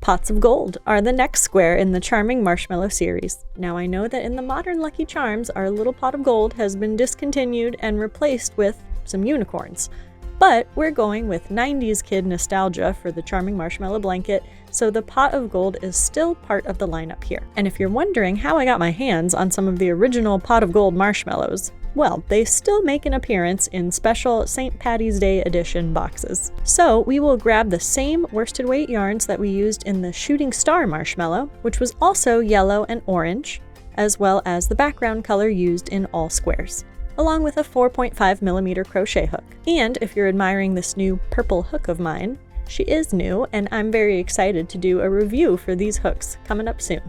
Pots of gold are the next square in the Charming Marshmallow series. Now I know that in the modern Lucky Charms, our little pot of gold has been discontinued and replaced with some unicorns. But we're going with 90s kid nostalgia for the Charming Marshmallow Blanket, so the pot of gold is still part of the lineup here. And if you're wondering how I got my hands on some of the original pot of gold marshmallows, well, they still make an appearance in special St. Patty's Day edition boxes. So we will grab the same worsted weight yarns that we used in the Shooting Star marshmallow, which was also yellow and orange, as well as the background color used in all squares, along with a 4.5mm crochet hook. And if you're admiring this new purple hook of mine, she is new, and I'm very excited to do a review for these hooks coming up soon.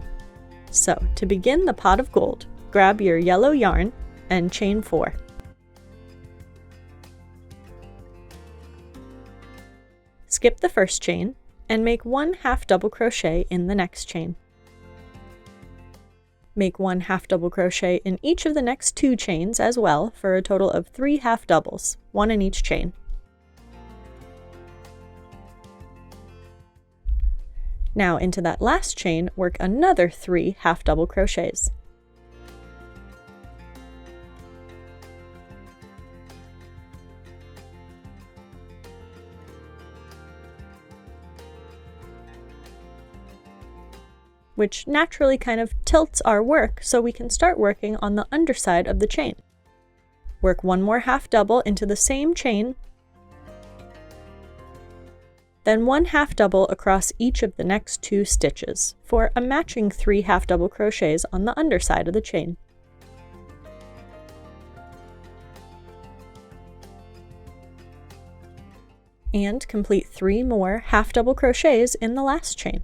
So to begin the pot of gold, grab your yellow yarn and chain 4. Skip the first chain and make 1 half double crochet in the next chain. Make 1 half double crochet in each of the next 2 chains as well for a total of 3 half doubles, 1 in each chain. Now into that last chain, work another 3 half double crochets. Which naturally kind of tilts our work so we can start working on the underside of the chain. Work 1 more half double into the same chain, then 1 half double across each of the next 2 stitches for a matching 3 half double crochets on the underside of the chain. And complete 3 more half double crochets in the last chain.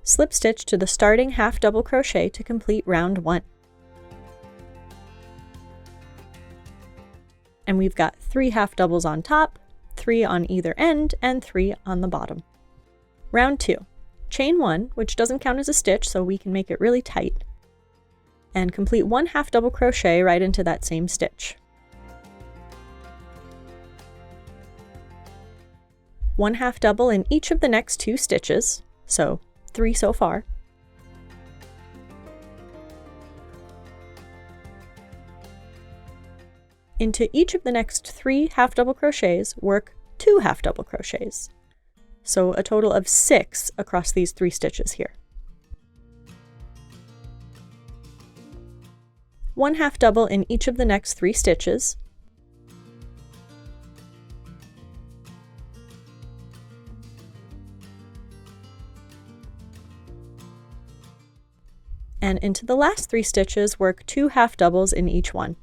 Slip stitch to the starting half double crochet to complete round 1. And we've got 3 half doubles on top, 3 on either end, and 3 on the bottom. Round 2. Chain 1, which doesn't count as a stitch, so we can make it really tight, and complete 1 half double crochet right into that same stitch. 1 half double in each of the next 2 stitches, so 3 so far. Into each of the next 3 half double crochets, work 2 half double crochets. So a total of 6 across these 3 stitches here. 1 half double in each of the next 3 stitches. And into the last 3 stitches, work 2 half doubles in each one.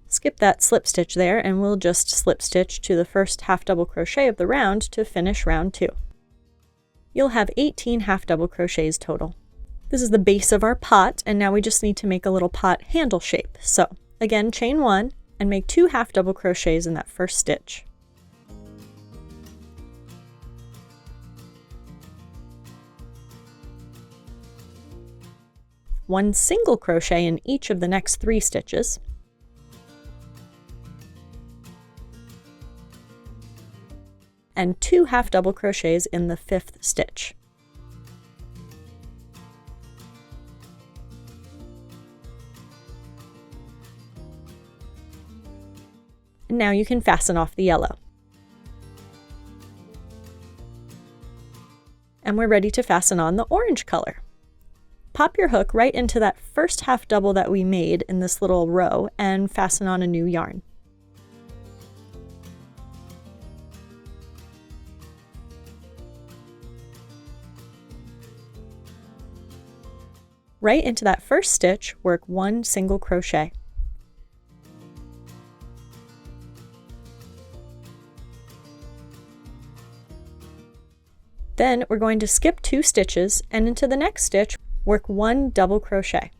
Skip that slip stitch there, and we'll just slip stitch to the first half double crochet of the round to finish round 2. You'll have 18 half double crochets total. This is the base of our pot, and now we just need to make a little pot handle shape. So again, chain 1, and make 2 half double crochets in that first stitch. One single crochet in each of the next 3 stitches. And 2 half double crochets in the 5th stitch. And now you can fasten off the yellow. And we're ready to fasten on the orange color. Pop your hook right into that first half double that we made in this little row and fasten on a new yarn. Right into that first stitch, work 1 single crochet. Then we're going to skip 2 stitches, and into the next stitch, work 1 double crochet.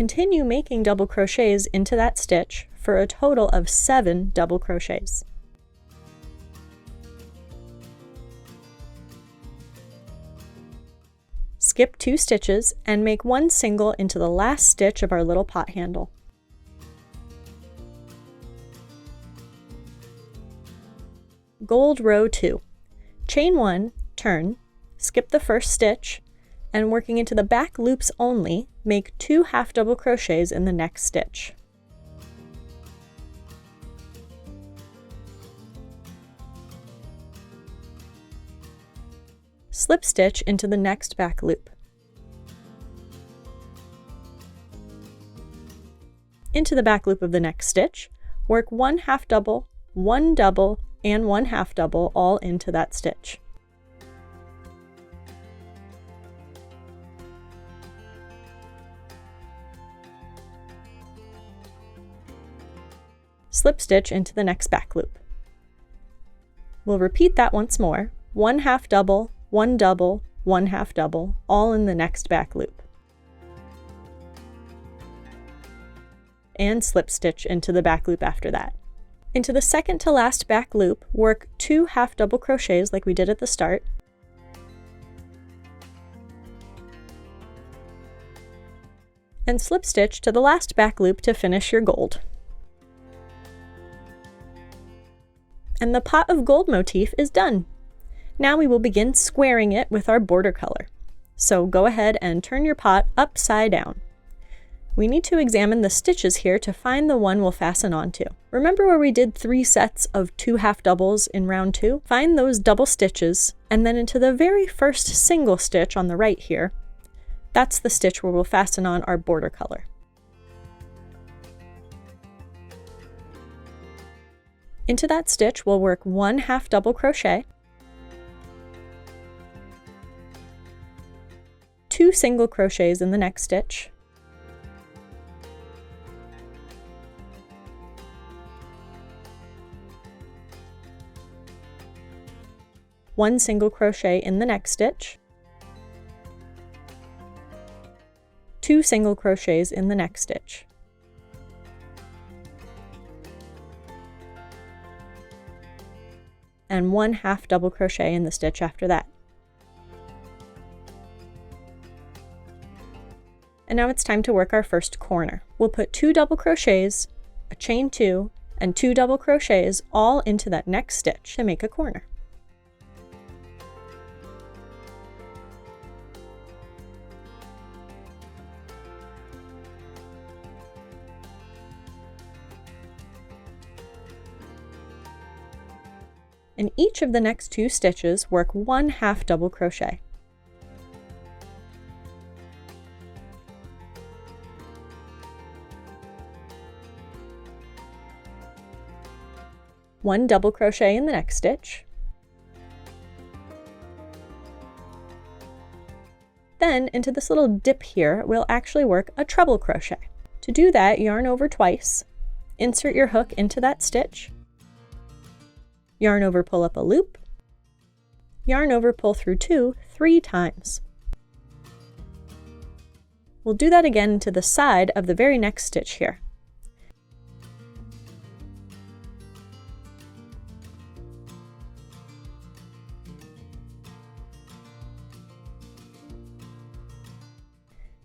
continue making double crochets into that stitch for a total of 7 double crochets. Skip 2 stitches and make 1 single into the last stitch of our little pot handle. Gold row 2. Chain 1, turn, skip the first stitch, and working into the back loops only, make 2 half double crochets in the next stitch. Slip stitch into the next back loop. Into the back loop of the next stitch, work 1 half double, 1 double, and 1 half double all into that stitch. Slip stitch into the next back loop. We'll repeat that once more, 1 half double, 1 double, 1 half double, all in the next back loop. And slip stitch into the back loop after that. Into the second to last back loop, work 2 half double crochets like we did at the start. And slip stitch to the last back loop to finish your gold. And the pot of gold motif is done. Now we will begin squaring it with our border color. So go ahead and turn your pot upside down. We need to examine the stitches here to find the one we'll fasten onto. Remember where we did 3 sets of 2 half doubles in round 2? Find those double stitches, and then into the very first single stitch on the right here, that's the stitch where we'll fasten on our border color. Into that stitch, we'll work 1 half double crochet, 2 single crochets in the next stitch, one single crochet in the next stitch, 2 single crochets in the next stitch, and 1 half double crochet in the stitch after that. And now it's time to work our first corner. We'll put 2 double crochets, a chain 2, and 2 double crochets all into that next stitch to make a corner. In each of the next 2 stitches, work 1 half double crochet. One double crochet in the next stitch. Then into this little dip here, we'll actually work a treble crochet. To do that, yarn over twice, insert your hook into that stitch, yarn over, pull up a loop, yarn over, pull through 2 3 times. We'll do that again to the side of the very next stitch here.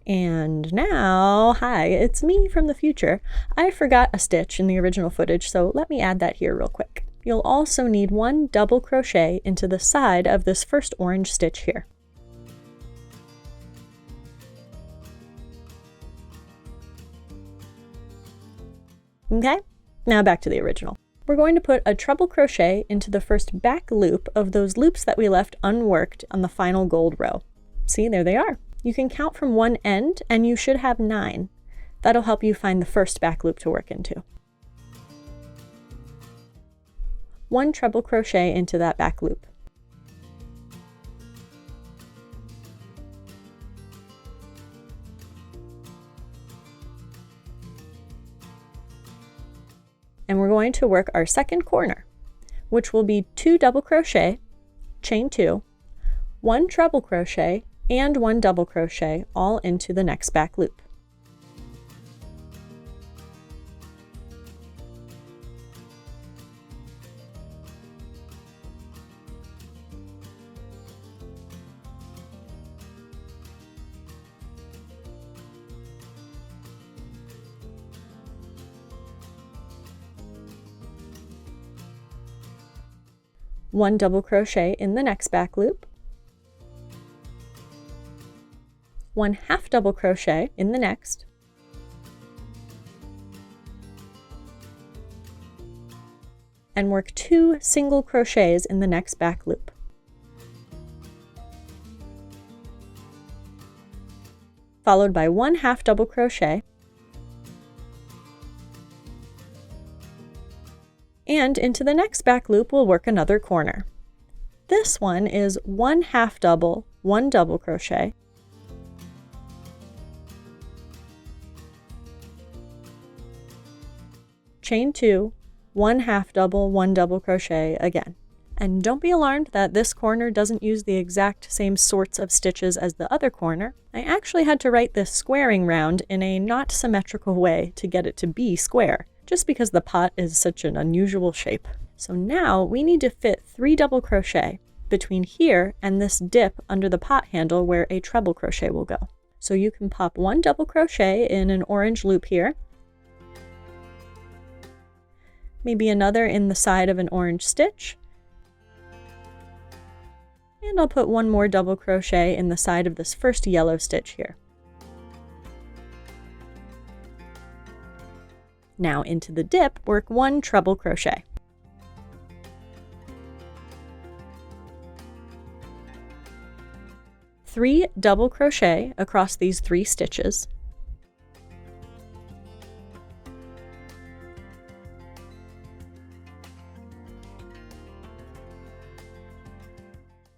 And now, hi, it's me from the future. I forgot a stitch in the original footage, so let me add that here real quick. You'll also need 1 double crochet into the side of this first orange stitch here. Okay, now back to the original. We're going to put a treble crochet into the first back loop of those loops that we left unworked on the final gold row. See, there they are. You can count from one end and you should have 9. That'll help you find the first back loop to work into. 1 treble crochet into that back loop. And we're going to work our second corner, which will be 2 double crochet, chain 2, 1 treble crochet, and 1 double crochet all into the next back loop. 1 double crochet in the next back loop, 1 half double crochet in the next, and work 2 single crochets in the next back loop. Followed by 1 half double crochet, and into the next back loop we'll work another corner. This one is 1 half double, 1 double crochet, chain 2, 1 half double, 1 double crochet again. And don't be alarmed that this corner doesn't use the exact same sorts of stitches as the other corner. I actually had to write this squaring round in a not symmetrical way to get it to be square, just because the pot is such an unusual shape. So now we need to fit 3 double crochet between here and this dip under the pot handle where a treble crochet will go. So you can pop 1 double crochet in an orange loop here, maybe another in the side of an orange stitch, and I'll put 1 more double crochet in the side of this first yellow stitch here. Now into the dip, work 1 treble crochet. Three double crochet across these 3 stitches,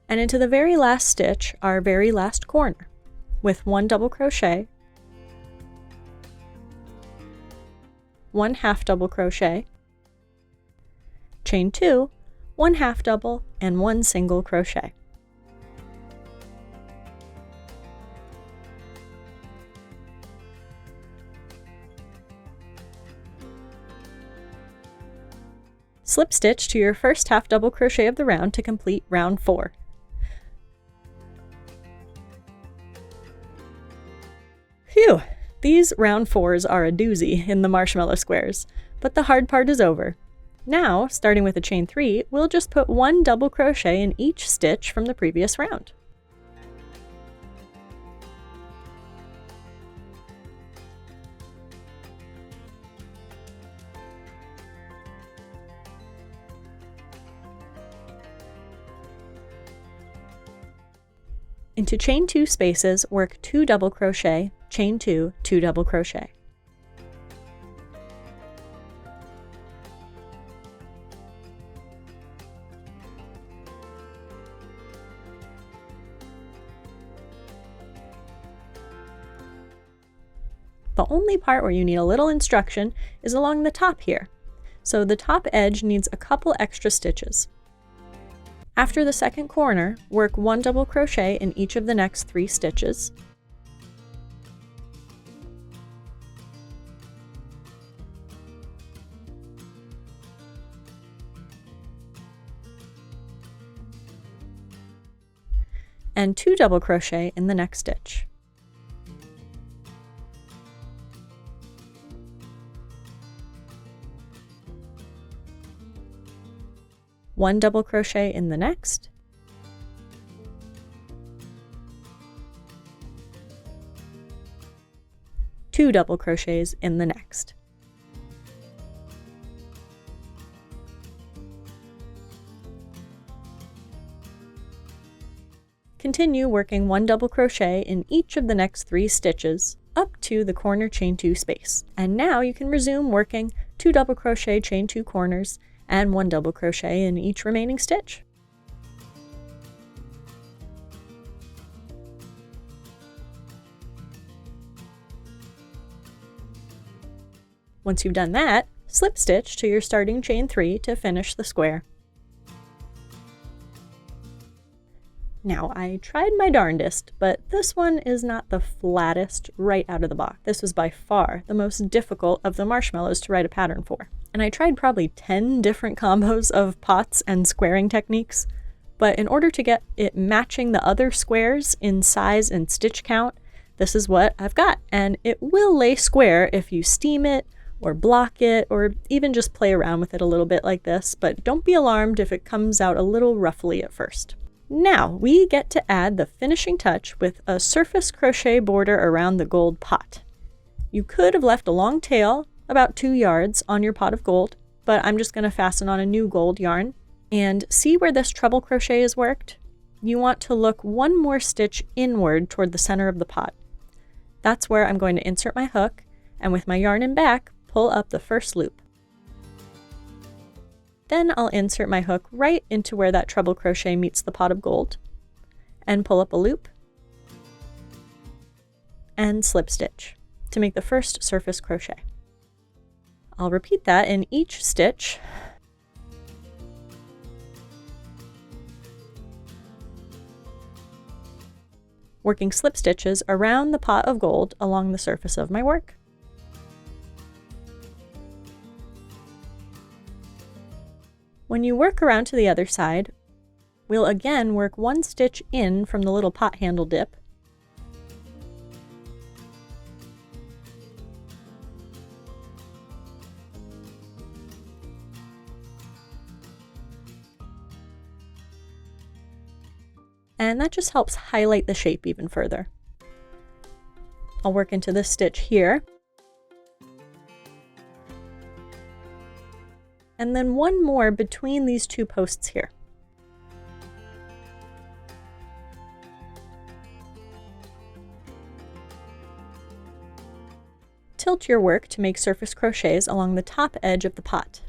and into the very last stitch, our very last corner, with 1 double crochet, 1 half double crochet, chain 2, 1 half double, and 1 single crochet. Slip stitch to your first half double crochet of the round to complete round 4. Phew! These round 4s are a doozy in the marshmallow squares, but the hard part is over. Now, starting with a chain 3, we'll just put 1 double crochet in each stitch from the previous round. Into chain 2 spaces, work 2 double crochet, chain 2, 2 double crochet. The only part where you need a little instruction is along the top here. So the top edge needs a couple extra stitches. After the second corner, work 1 double crochet in each of the next 3 stitches. And 2 double crochet in the next stitch. One double crochet in the next, two double crochets in the next. Continue working 1 double crochet in each of the next 3 stitches up to the corner chain 2 space. And now you can resume working 2 double crochet, chain 2 corners, and 1 double crochet in each remaining stitch. Once you've done that, slip stitch to your starting chain 3 to finish the square. Now, I tried my darndest, but this one is not the flattest right out of the box. This was by far the most difficult of the marshmallows to write a pattern for. And I tried probably 10 different combos of pots and squaring techniques, but in order to get it matching the other squares in size and stitch count, this is what I've got. And it will lay square if you steam it or block it, or even just play around with it a little bit like this, but don't be alarmed if it comes out a little roughly at first. Now we get to add the finishing touch with a surface crochet border around the gold pot. You could have left a long tail, about 2 yards, on your pot of gold, but I'm just going to fasten on a new gold yarn. And see where this treble crochet is worked? You want to look one more stitch inward toward the center of the pot. That's where I'm going to insert my hook, and with my yarn in back, pull up the first loop. Then I'll insert my hook right into where that treble crochet meets the pot of gold, and pull up a loop, and slip stitch to make the first surface crochet. I'll repeat that in each stitch, working slip stitches around the pot of gold along the surface of my work. When you work around to the other side, we'll again work one stitch in from the little pot handle dip, and that just helps highlight the shape even further. I'll work into this stitch here, and then one more between these 2 posts here. Tilt your work to make surface crochets along the top edge of the pot.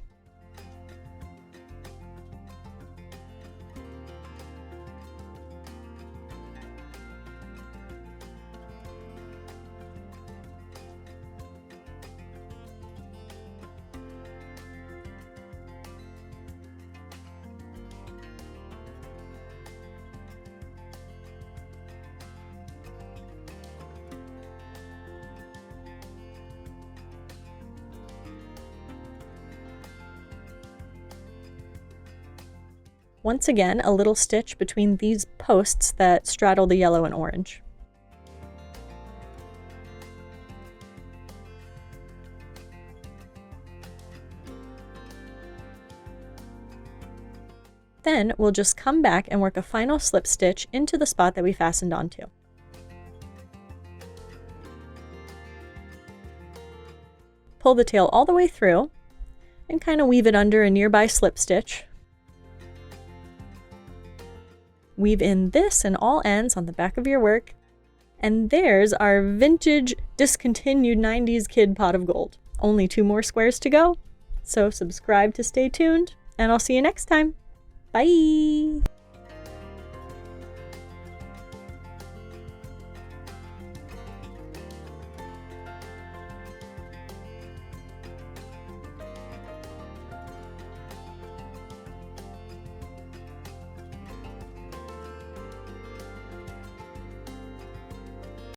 Once again, a little stitch between these posts that straddle the yellow and orange. Then we'll just come back and work a final slip stitch into the spot that we fastened onto. Pull the tail all the way through and kind of weave it under a nearby slip stitch. Weave in this and all ends on the back of your work, and there's our vintage discontinued 90s kid pot of gold. Only 2 more squares to go, so subscribe to stay tuned, and I'll see you next time. Bye!